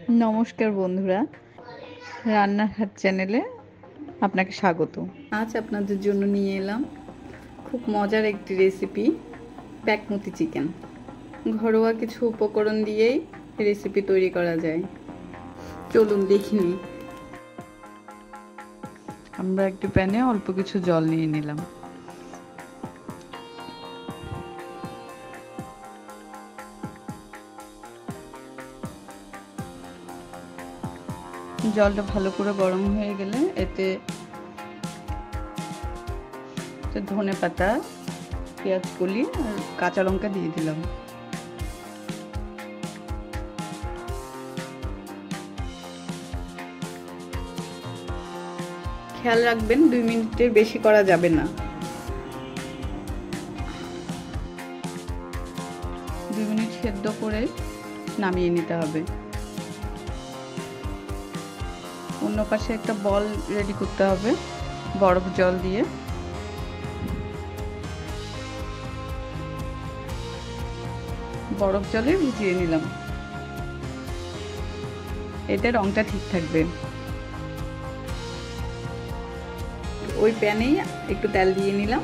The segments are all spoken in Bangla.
নমস্কার বন্ধুরা, রান্নার হাট চ্যানেলে আপনাকে স্বাগত। আজ আপনাদের জন্য নিয়ে এলাম খুব মজার একটি রেসিপি, প্যাকমতি চিকেন। ঘরোয়া কিছু উপকরণ দিয়েই রেসিপি তৈরি করা যায়। চলুন দেখিনি। আমরা একটি প্যানে অল্প কিছু জল নিয়ে নিলাম। জলটা ভালো করে গরম হয়ে গেলে এতে ধনেপাতা, পেঁয়াজ কলি আর কাঁচা লঙ্কা দিয়ে দিলাম। খেয়াল রাখবেন 2 মিনিটের বেশি করা যাবে না। 2 মিনিট সেদ্ধ করে নামিয়ে নিতে হবে। অন্য পাশে একটা বল রেডি করতে হবে বরফ জল দিয়ে। বরফ জলে ভিজিয়ে নিলাম, এতে রংটা ঠিক থাকবে। ওই প্যানেই একটু তেল দিয়ে নিলাম।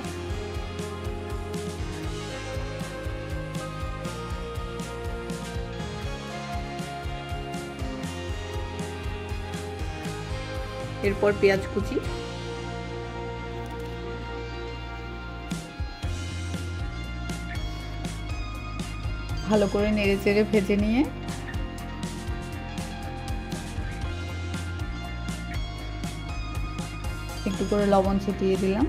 এরপর পেঁয়াজ কুচি, ভালো করে নেড়ে চেড়ে ভেজে নিয়ে একটু করে লবণ ছিটিয়ে দিলাম।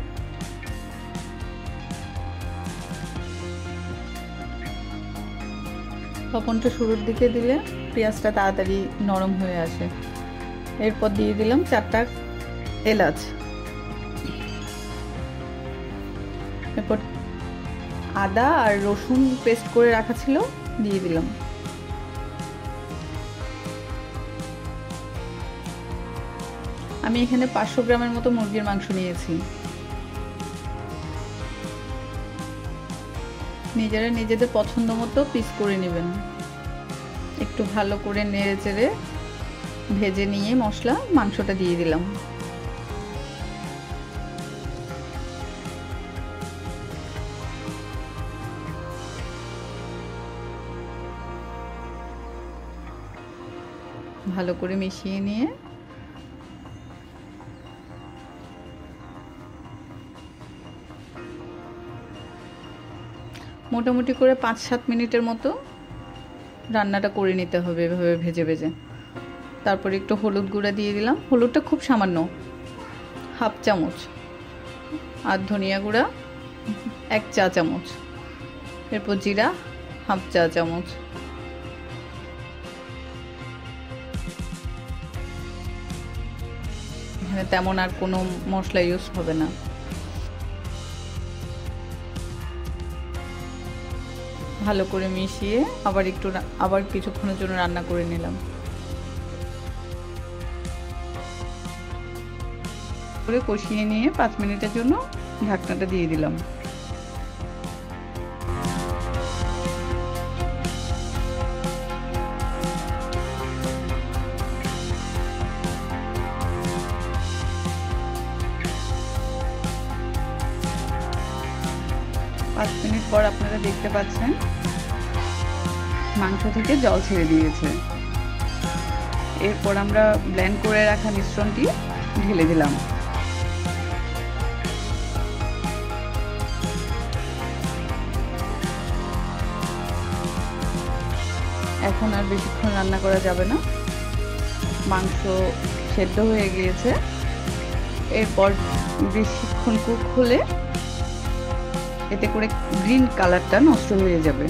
লবণটা শুরুর দিকে দিলে পেঁয়াজটা তাড়াতাড়ি নরম হয়ে আসে। এরপর দিয়ে দিলাম 4টা এলাচ। এরপর আদা আর রসুন পেস্ট করে রাখা ছিল, দিয়ে দিলাম। আমি এখানে 500 গ্রামের মতো মুরগির মাংস নিয়েছি। নিজেরা নিজেদের পছন্দ মতো পিস করে নেবেন। একটু ভালো করে নেড়ে চেড়ে ভেজে নিয়ে মশলা মাংসটা দিয়ে দিলাম। ভালো করে মিশিয়ে নিয়ে মোটামুটি করে 5-7 মিনিটের মতো রান্নাটা করে নিতে হবে এভাবে ভেজে ভেজে। তারপরে একটু হলুদ গুঁড়া দিয়ে দিলাম, হলুদটা খুব সামান্য, 1/2 চামচ। আর ধনিয়া গুঁড়া 1 চা চামচ। এরপর জিরা 1/2 চা চামচ। এখানে তেমন আর কোনো মশলা ইউজ হবে না। ভালো করে মিশিয়ে আবার কিছুক্ষণের জন্য রান্না করে নিলাম। করে কষিয়ে নিয়ে 5 মিনিটের জন্য ঢাকনাটা দিয়ে দিলাম। পাঁচ মিনিট পর আপনারা দেখতে পাচ্ছেন মাংস থেকে জল ছেড়ে দিয়েছে। এরপর আমরা ব্লেন্ড করে রাখা মিশ্রণটি ঢেলে দিলাম। এখন আর বেশিক্ষণ রান্না করা যাবে না, মাংস সেদ্ধ হয়ে গিয়েছে। এরপর বেশিক্ষণ কুক হলে এতে করে গ্রিন কালারটা নষ্ট হয়ে যাবে।